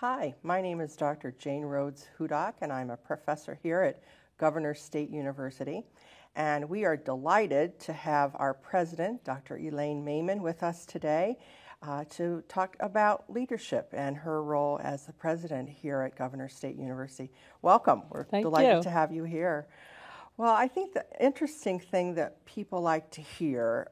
Hi, my name is Dr. Jane Rhodes Hudak, and I'm a professor here at Governor State University. And we are delighted to have our president, Dr. Elaine Maiman, with us today to talk about leadership and her role as the president here at Governor State University. Welcome. We're delighted to have you here. Well, I think the interesting thing that people like to hear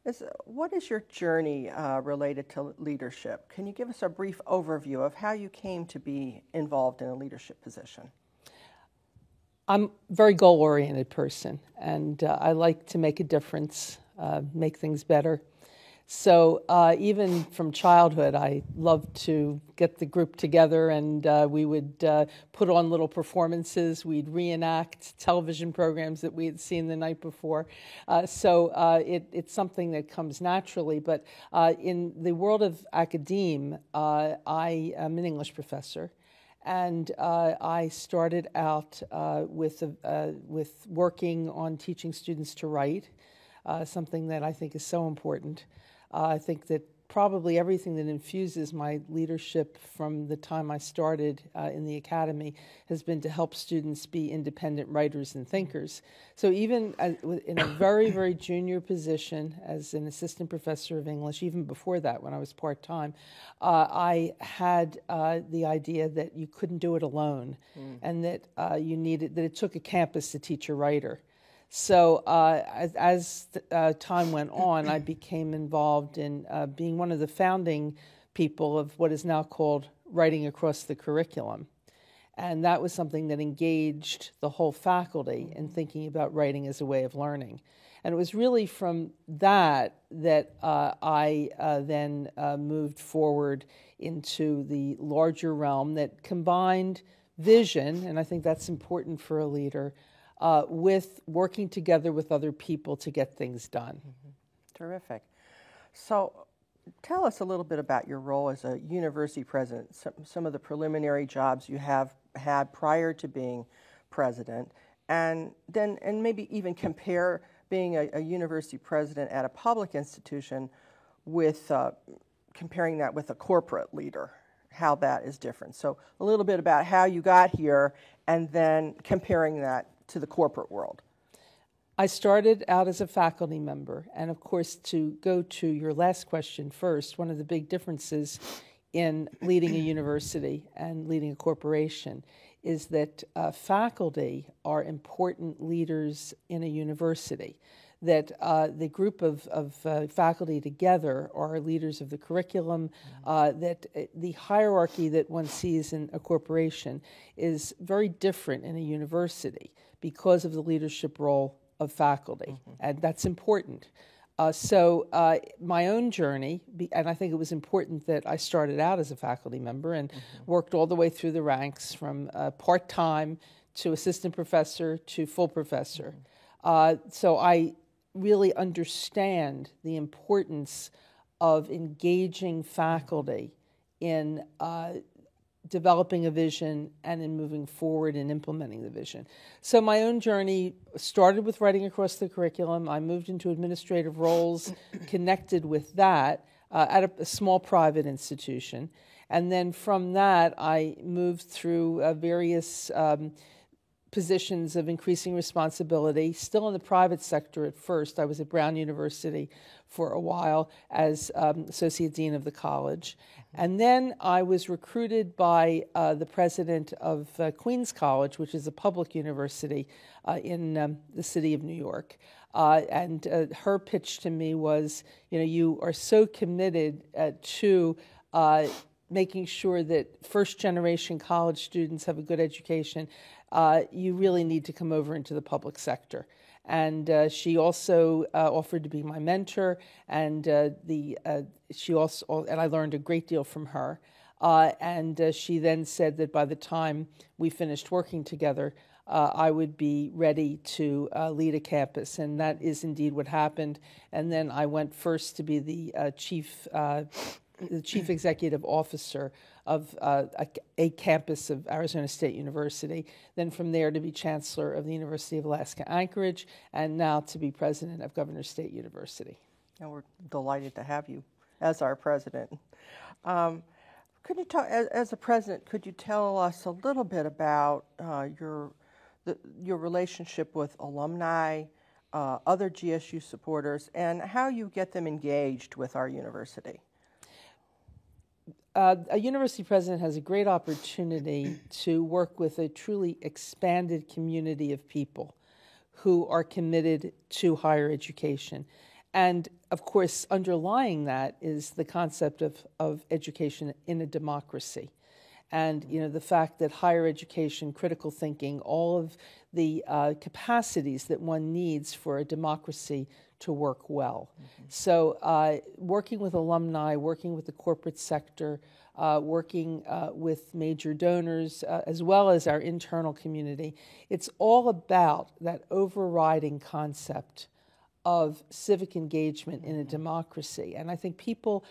is what is your journey related to leadership? Can you give us a brief overview of how you came to be involved in a leadership position? I'm a very goal-oriented person, and I like to make a difference, make things better. So even from childhood, I loved to get the group together, and we would put on little performances. We'd reenact television programs that we had seen the night before. So it's something that comes naturally. But in the world of academe, I am an English professor. And I started out with working on teaching students to write, something that I think is so important. I think that probably everything that infuses my leadership from the time I started in the academy has been to help students be independent writers and thinkers. So even in a very, very junior position as an assistant professor of English, even before that when I was part-time, I had the idea that you couldn't do it alone and that that it took a campus to teach a writer. So as time went on, I became involved in being one of the founding people of what is now called Writing Across the Curriculum. And that was something that engaged the whole faculty in thinking about writing as a way of learning. And it was really from that I then moved forward into the larger realm that combined vision, and I think that's important for a leader, with working together with other people to get things done. Mm-hmm. Terrific. So tell us a little bit about your role as a university president, some of the preliminary jobs you have had prior to being president, and maybe even compare being a university president at a public institution with comparing that with a corporate leader, how that is different. So a little bit about how you got here and then comparing that to the corporate world. I started out as a faculty member, and of course, to go to your last question first, one of the big differences in leading a university and leading a corporation is that faculty are important leaders in a university, that the group of faculty together are leaders of the curriculum, that the hierarchy that one sees in a corporation is very different in a university because of the leadership role of faculty, and that's important. So my own journey, and I think it was important that I started out as a faculty member and worked all the way through the ranks from part-time to assistant professor to full professor. So I really understand the importance of engaging faculty in developing a vision and in moving forward and implementing the vision. So my own journey started with Writing Across the Curriculum. I moved into administrative roles connected with that at a small private institution. And then from that, I moved through various positions of increasing responsibility, still in the private sector at first. I was at Brown University for a while as Associate Dean of the college. And then I was recruited by the president of Queens College, which is a public university in the city of New York. And her pitch to me was, you are so committed to making sure that first-generation college students have a good education, you really need to come over into the public sector. And she also offered to be my mentor, and she also, and I learned a great deal from her. And she then said that by the time we finished working together, I would be ready to lead a campus, and that is indeed what happened. And then I went first to be the chief executive officer of a campus of Arizona State University, then from there to be chancellor of the University of Alaska Anchorage, and now to be president of Governor State University. And we're delighted to have you as our president. Could you talk, as a president, could you tell us a little bit about your relationship with alumni, other GSU supporters, and how you get them engaged with our university? A university president has a great opportunity to work with a truly expanded community of people who are committed to higher education. And of course, underlying that is the concept of education in a democracy. And the fact that higher education, critical thinking, all of the capacities that one needs for a democracy to work well. Mm-hmm. So working with alumni, working with the corporate sector, working with major donors, as well as our internal community, it's all about that overriding concept of civic engagement in a democracy. And I think people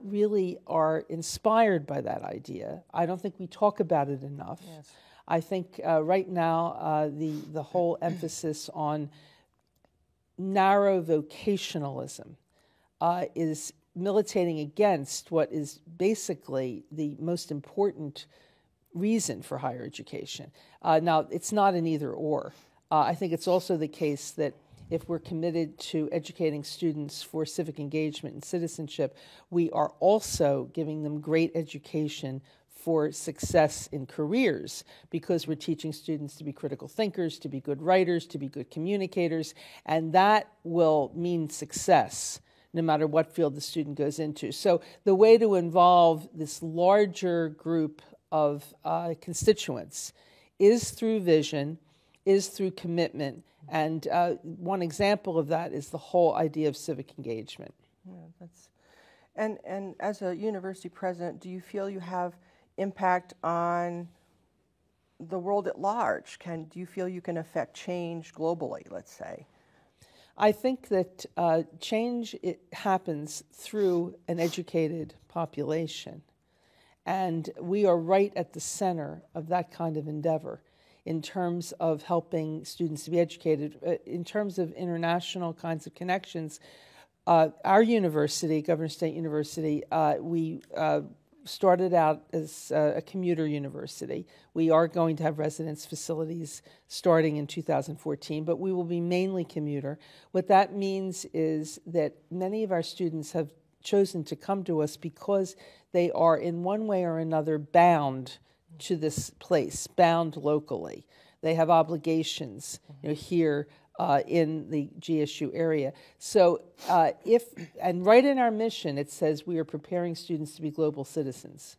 really are inspired by that idea. I don't think we talk about it enough. Yes. I think right now the whole emphasis on narrow vocationalism is militating against what is basically the most important reason for higher education. Now, it's not an either or. I think it's also the case that if we're committed to educating students for civic engagement and citizenship, we are also giving them great education for success in careers, because we're teaching students to be critical thinkers, to be good writers, to be good communicators, and that will mean success no matter what field the student goes into. So the way to involve this larger group of constituents is through vision, is through commitment, and one example of that is the whole idea of civic engagement. Yeah, and as a university president, do you feel you have impact on the world at large? Do you feel you can affect change globally, let's say? I think that change happens through an educated population, and we are right at the center of that kind of endeavor in terms of helping students to be educated. In terms of international kinds of connections, our university, Governor State University, we started out as a commuter university. We are going to have residence facilities starting in 2014, but we will be mainly commuter. What that means is that many of our students have chosen to come to us because they are in one way or another bound to this place, bound locally. They have obligations here in the GSU area. So and right in our mission, it says we are preparing students to be global citizens.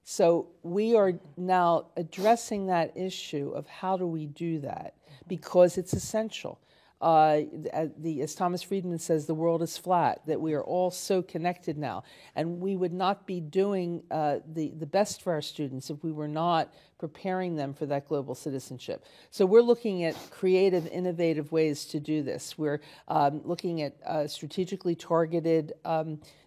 So we are now addressing that issue of how do we do that, because it's essential. As Thomas Friedman says, the world is flat, that we are all so connected now. And we would not be doing the best for our students if we were not preparing them for that global citizenship. So we're looking at creative, innovative ways to do this. We're looking at strategically targeted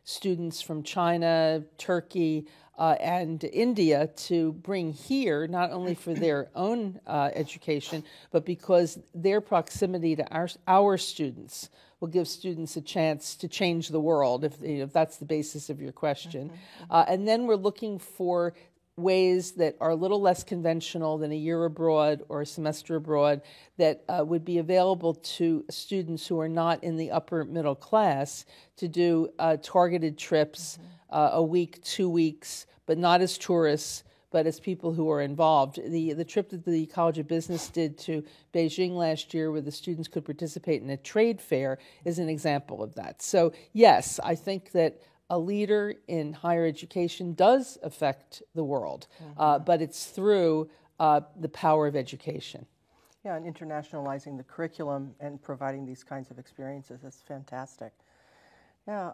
students from China, Turkey, and India to bring here, not only for their own education, but because their proximity to our students will give students a chance to change the world, if that's the basis of your question. And then we're looking for ways that are a little less conventional than a year abroad or a semester abroad that would be available to students who are not in the upper middle class to do targeted trips, a week, 2 weeks, but not as tourists, but as people who are involved. The trip that the College of Business did to Beijing last year, where the students could participate in a trade fair, is an example of that. So yes, I think that a leader in higher education does affect the world, but it's through the power of education. Yeah, and internationalizing the curriculum and providing these kinds of experiences is fantastic. Yeah,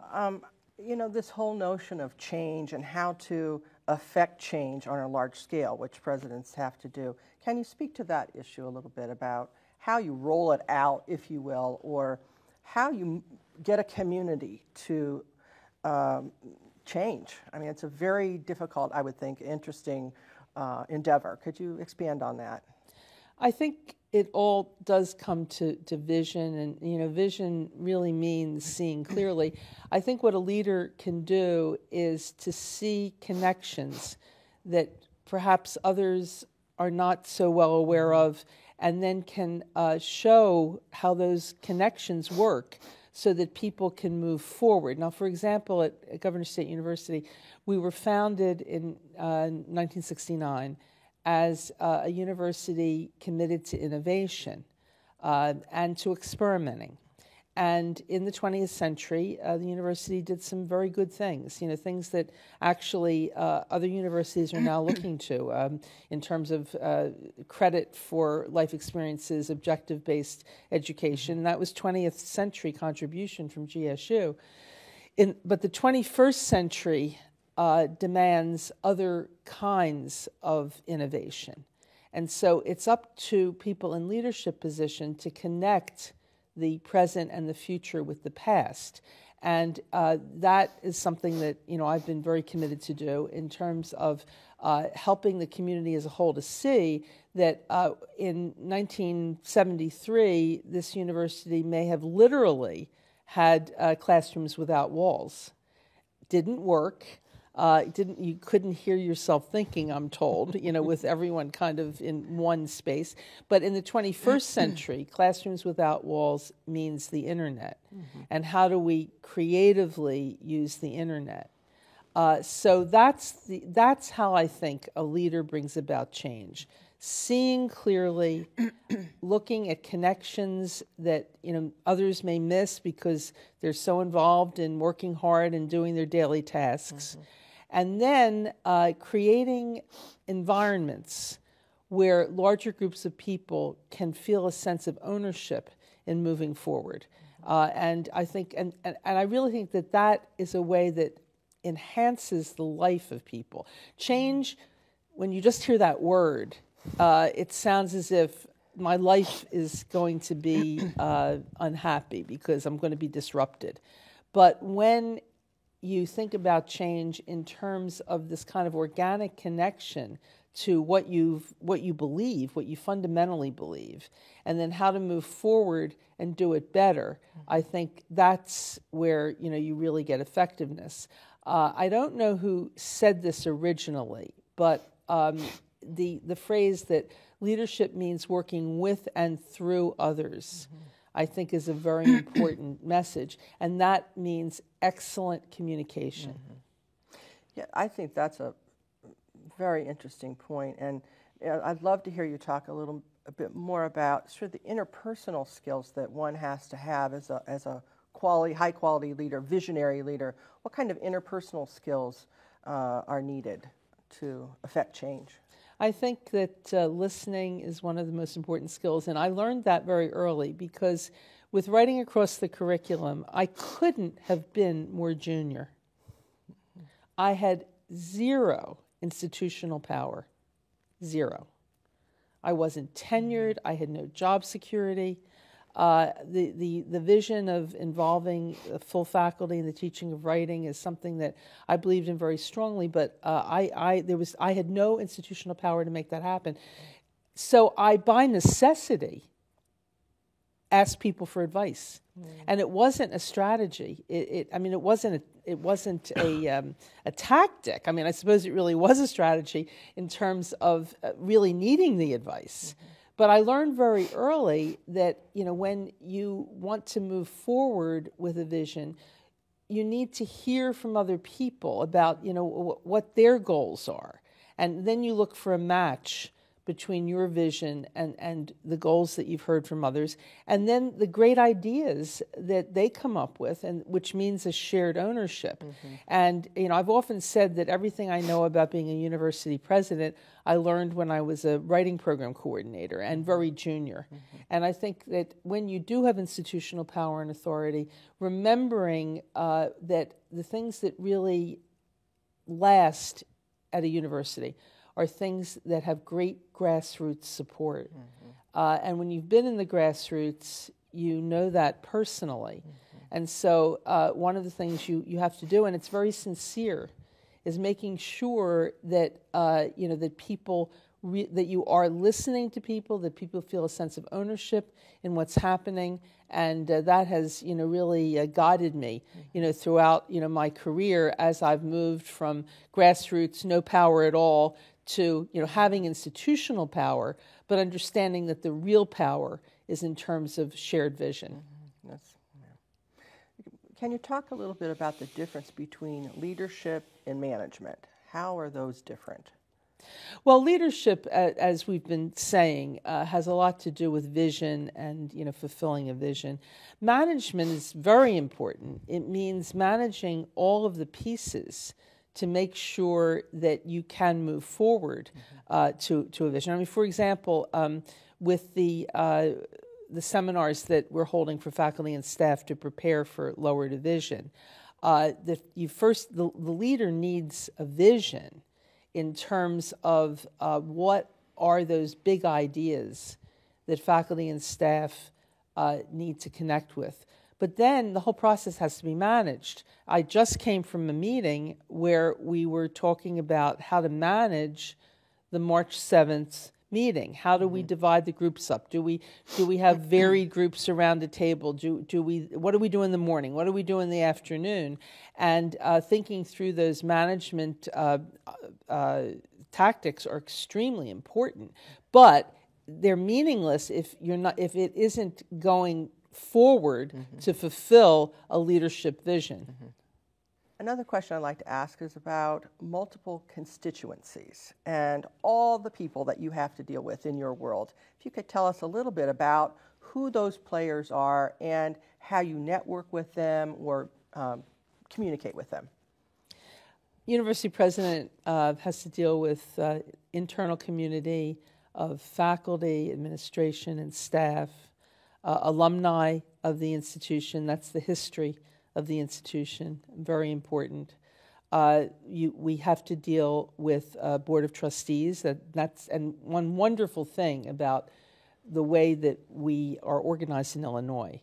this whole notion of change and how to affect change on a large scale, which presidents have to do. Can you speak to that issue a little bit about how you roll it out, if you will, or how you get a community to change? I mean, it's a very difficult, I would think, interesting endeavor. Could you expand on that? I think it all does come to vision, and vision really means seeing clearly. I think what a leader can do is to see connections that perhaps others are not so well aware of, and then can show how those connections work so that people can move forward. Now, for example, at Governor State University, we were founded in 1969 as a university committed to innovation and to experimenting. And in the 20th century, the university did some very good things, things that actually other universities are now looking to in terms of credit for life experiences, objective-based education. That was 20th century contribution from GSU. But the 21st century demands other kinds of innovation. And so it's up to people in leadership position to connect the present and the future with the past. And that is something that I've been very committed to do in terms of helping the community as a whole to see that in 1973, this university may have literally had classrooms without walls. Didn't work. You couldn't hear yourself thinking, I'm told, with everyone kind of in one space. But in the 21st century, classrooms without walls means the internet. Mm-hmm. And how do we creatively use the internet? So that's how I think a leader brings about change. Seeing clearly, looking at connections that others may miss because they're so involved in working hard and doing their daily tasks. Mm-hmm. And then creating environments where larger groups of people can feel a sense of ownership in moving forward. And I think, and I really think that is a way that enhances the life of people. Change, when you just hear that word, it sounds as if my life is going to be unhappy because I'm going to be disrupted. But when you think about change in terms of this kind of organic connection to what you believe, what you fundamentally believe, and then how to move forward and do it better, I think that's where you really get effectiveness. I don't know who said this originally, but the phrase that leadership means working with and through others, I think is a very important message, and that means excellent communication. Mm-hmm. Yeah, I think that's a very interesting point, and I'd love to hear you talk a bit more about sort of the interpersonal skills that one has to have as a high quality leader, visionary leader. What kind of interpersonal skills are needed to affect change? I think that listening is one of the most important skills, and I learned that very early because with writing across the curriculum, I couldn't have been more junior. I had zero institutional power, zero. I wasn't tenured. I had no job security. The vision of involving full faculty in the teaching of writing is something that I believed in very strongly, but I had no institutional power to make that happen. So I, by necessity, asked people for advice, and it wasn't a strategy. It wasn't a tactic. I mean, I suppose it really was a strategy in terms of really needing the advice. Mm-hmm. But I learned very early that, when you want to move forward with a vision, you need to hear from other people about, what their goals are. And then you look for a match between your vision and the goals that you've heard from others, and then the great ideas that they come up with, and which means a shared ownership. Mm-hmm. And I've often said that everything I know about being a university president, I learned when I was a writing program coordinator and very junior. Mm-hmm. And I think that when you do have institutional power and authority, remembering that the things that really last at a university are things that have great grassroots support. Mm-hmm. And when you've been in the grassroots, you know that personally. Mm-hmm. And so one of the things you have to do, and it's very sincere, is making sure that that people that you are listening to people, that people feel a sense of ownership in what's happening, and that has, really guided me, throughout, my career as I've moved from grassroots, no power at all, to, having institutional power, but understanding that the real power is in terms of shared vision. Can you talk a little bit about the difference between leadership and management? How are those different? Well, leadership, as we've been saying, has a lot to do with vision and, fulfilling a vision. Management is very important. It means managing all of the pieces to make sure that you can move forward to a vision. I mean, for example, with the seminars that we're holding for faculty and staff to prepare for lower division, the leader needs a vision in terms of what are those big ideas that faculty and staff need to connect with. But then the whole process has to be managed. I just came from a meeting where we were talking about how to manage the March 7th meeting. How do we divide the groups up? Do we have varied groups around a table? What do we do in the morning? What do we do in the afternoon? And thinking through those management tactics are extremely important, but they're meaningless if it isn't going forward to fulfill a leadership vision. Another question I'd like to ask is about multiple constituencies and all the people that you have to deal with in your world. If you could tell us a little bit about who those players are and how you network with them or communicate with them. University president has to deal with internal community of faculty, administration, and staff, alumni of the institution. That's the history of the institution, very important. We have to deal with Board of Trustees. And one wonderful thing about the way that we are organized in Illinois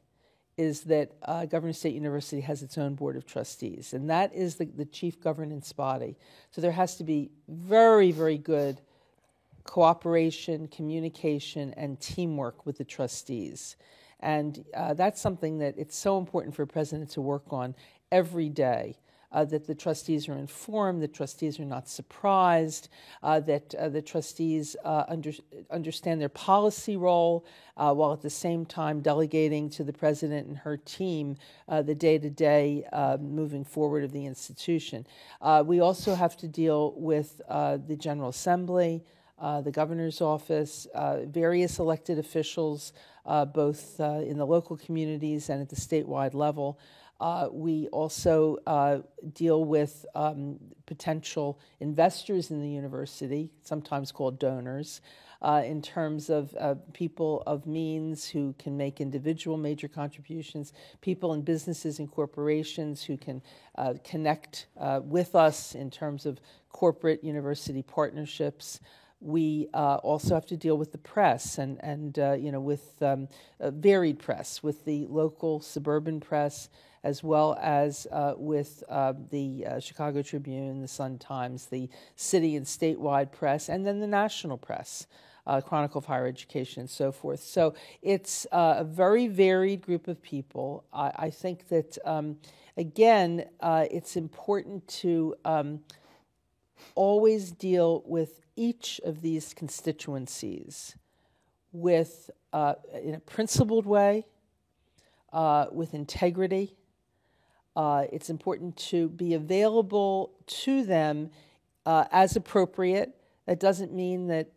is that Governor State University has its own Board of Trustees, and that is the chief governance body. So there has to be very, very good cooperation, communication, and teamwork with the trustees. And that's something that it's so important for a president to work on every day, that the trustees are informed, the trustees are not surprised, that the trustees understand their policy role, while at the same time delegating to the president and her team the day-to-day moving forward of the institution. We also have to deal with the General Assembly, the governor's office, various elected officials, both in the local communities and at the statewide level. We also deal with potential investors in the university, sometimes called donors, in terms of people of means who can make individual major contributions, people in businesses and corporations who can connect with us in terms of corporate university partnerships. We also have to deal with the press and with varied press, with the local suburban press, as well as with the Chicago Tribune, the Sun-Times, the city and statewide press, and then the national press, Chronicle of Higher Education, and so forth. So it's a very varied group of people. I think that, again, it's important to always deal with each of these constituencies with in a principled way, with integrity. It's important to be available to them as appropriate. That doesn't mean that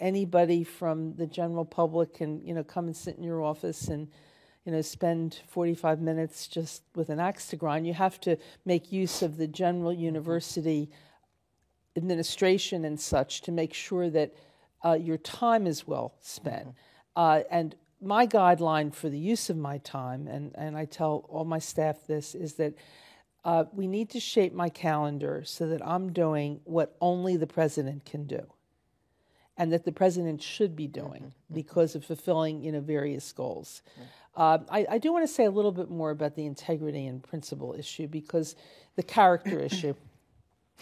anybody from the general public can come and sit in your office and spend 45 minutes just with an axe to grind. You have to make use of the general university administration and such to make sure that your time is well spent. And my guideline for the use of my time, and I tell all my staff this, is that we need to shape my calendar so that I'm doing what only the president can do, and that the president should be doing because of fulfilling various goals. I do want to say a little bit more about the integrity and principle issue, because the character issue,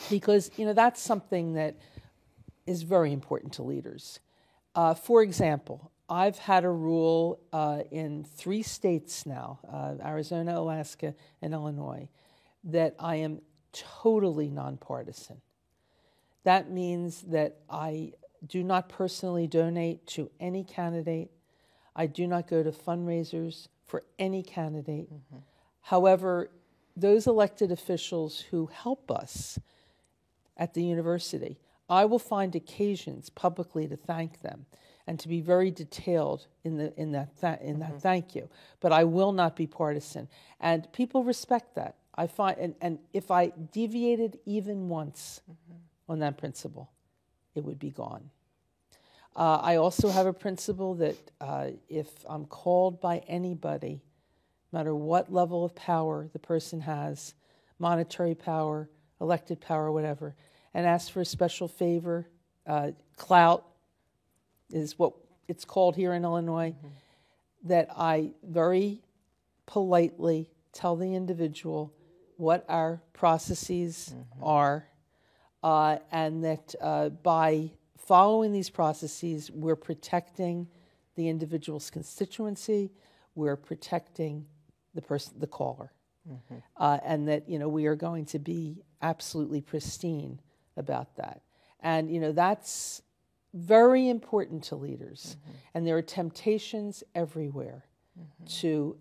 because that's something that is very important to leaders. For example, I've had a rule in 3 states now, Arizona, Alaska, and Illinois, that I am totally nonpartisan. That means that I do not personally donate to any candidate. I do not go to fundraisers for any candidate. However, those elected officials who help us at the university, I will find occasions publicly to thank them and to be very detailed in that thank you. But I will not be partisan, and people respect that. I find, and if I deviated even once on that principle, it would be gone. I also have a principle that if I'm called by anybody, no matter what level of power the person has, monetary power, elected power, whatever, and ask for a special favor, clout is what it's called here in Illinois, that I very politely tell the individual what our processes are, and that by following these processes, we're protecting the individual's constituency, we're protecting the caller, and that we are going to be absolutely pristine about that. And that's very important to leaders, and there are temptations everywhere to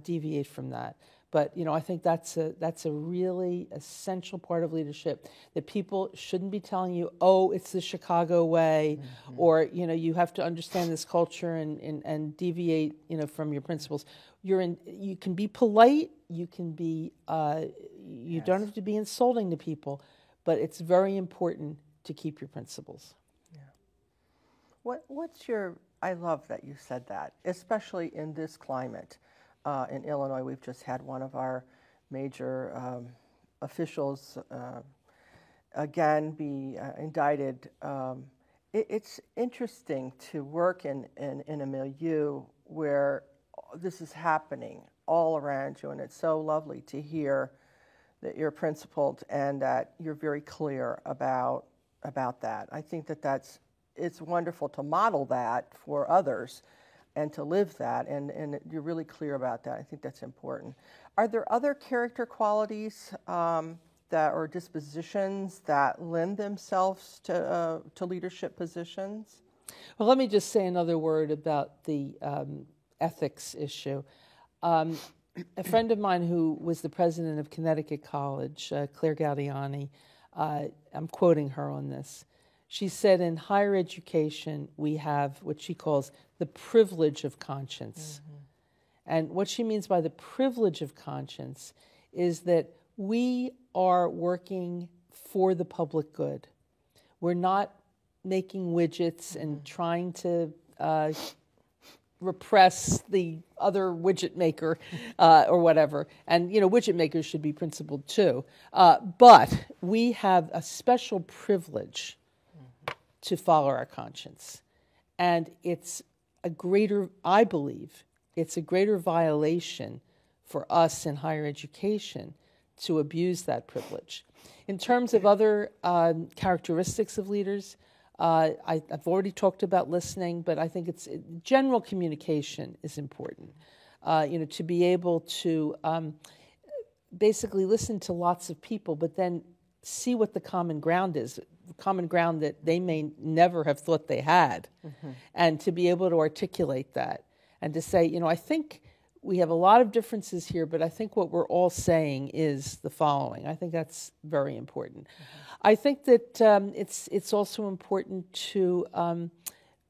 deviate from that. But I think that's a really essential part of leadership, that people shouldn't be telling you, oh, it's the Chicago way, or you have to understand this culture and deviate from your principles. You can be polite, you can be you don't have to be insulting to people, but it's very important to keep your principles. I love that you said that, especially in this climate. In Illinois, we've just had one of our major officials again be indicted. It's interesting to work in a milieu where this is happening all around you, and it's so lovely to hear that you're principled and that you're very clear about that. I think that it's wonderful to model that for others and to live that, and you're really clear about that. I think that's important. Are there other character qualities or dispositions that lend themselves to leadership positions? Well, let me just say another word about the ethics issue. A friend of mine who was the president of Connecticut College, Claire Gaudiani, I'm quoting her on this. She said, in higher education, we have what she calls the privilege of conscience. And what she means by the privilege of conscience is that we are working for the public good. We're not making widgets and trying to repress the other widget maker or whatever. And, widget makers should be principled too. But we have a special privilege to follow our conscience. And I believe, it's a greater violation for us in higher education to abuse that privilege. In terms of other characteristics of leaders, I've already talked about listening, but I think general communication is important. To be able to basically listen to lots of people, but then see what the common ground is, common ground that they may never have thought they had, and to be able to articulate that and to say, I think we have a lot of differences here, but I think what we're all saying is the following. I think that's very important. I think that it's also important to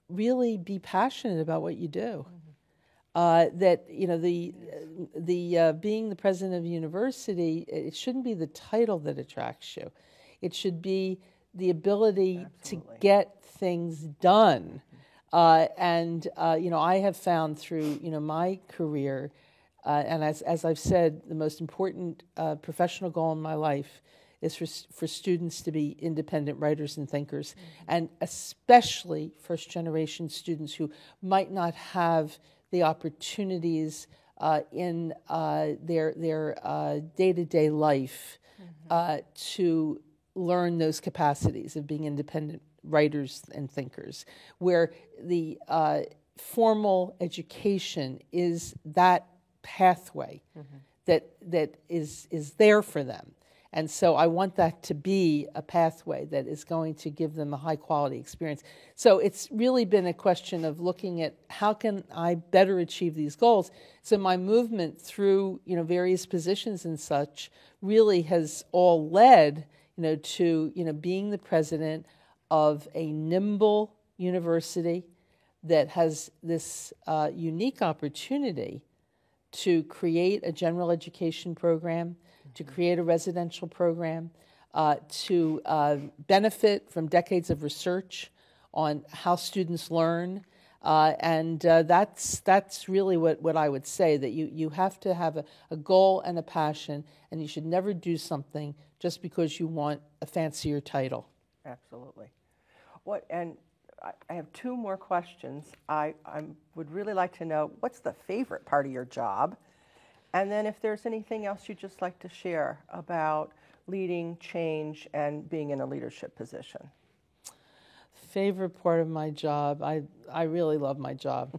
really be passionate about what you do. That the being the president of a university, it shouldn't be the title that attracts you. It should be the ability to get things done. I have found through my career, and as I've said, the most important professional goal in my life is for students to be independent writers and thinkers, and especially first-generation students who might not have the opportunities in their day-to-day life to learn those capacities of being independent writers and thinkers, where the formal education is that pathway that is there for them. And so I want that to be a pathway that is going to give them a high-quality experience. So it's really been a question of looking at how can I better achieve these goals. So my movement through various positions and such really has all led to being the president of a nimble university that has this unique opportunity to create a general education program, to create a residential program, to benefit from decades of research on how students learn. And that's really what I would say, that you have to have a goal and a passion, and you should never do something just because you want a fancier title. Absolutely. And I have two more questions. I would really like to know, what's the favorite part of your job? And then if there's anything else you'd just like to share about leading change and being in a leadership position. Favorite part of my job? I really love my job.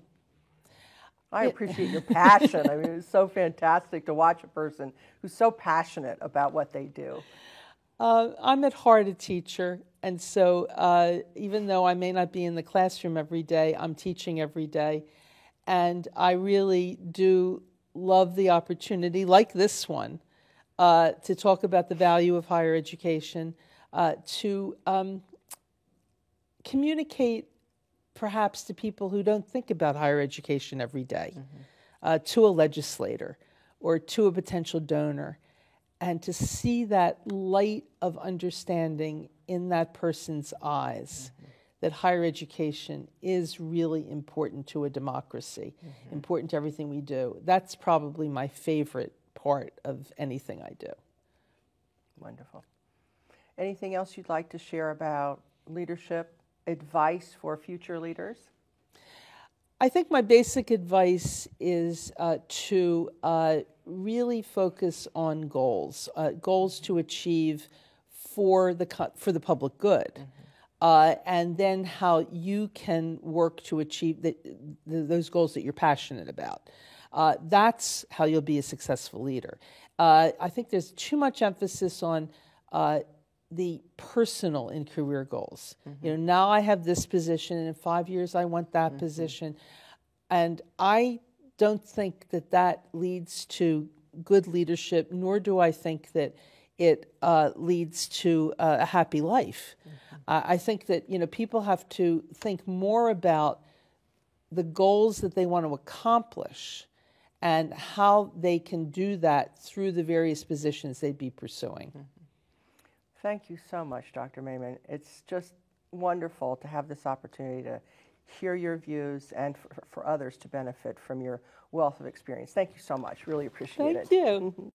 I appreciate your passion. I mean, it's so fantastic to watch a person who's so passionate about what they do. I'm at heart a teacher, and so even though I may not be in the classroom every day, I'm teaching every day. And I really do love the opportunity, like this one, to talk about the value of higher education, to communicate perhaps to people who don't think about higher education every day, to a legislator or to a potential donor, and to see that light of understanding in that person's eyes, that higher education is really important to a democracy, important to everything we do. That's probably my favorite part of anything I do. Wonderful. Anything else you'd like to share about leadership, advice for future leaders? I think my basic advice is to really focus on goals, goals to achieve for the public good, and then how you can work to achieve those goals that you're passionate about. That's how you'll be a successful leader. I think there's too much emphasis on the personal in career goals. Now I have this position, and in 5 years I want that position. And I don't think that leads to good leadership, nor do I think that it leads to a happy life. I think that people have to think more about the goals that they want to accomplish and how they can do that through the various positions they'd be pursuing. Thank you so much, Dr. Maiman. It's just wonderful to have this opportunity to hear your views and for others to benefit from your wealth of experience. Thank you so much. Really appreciate it. Thank you.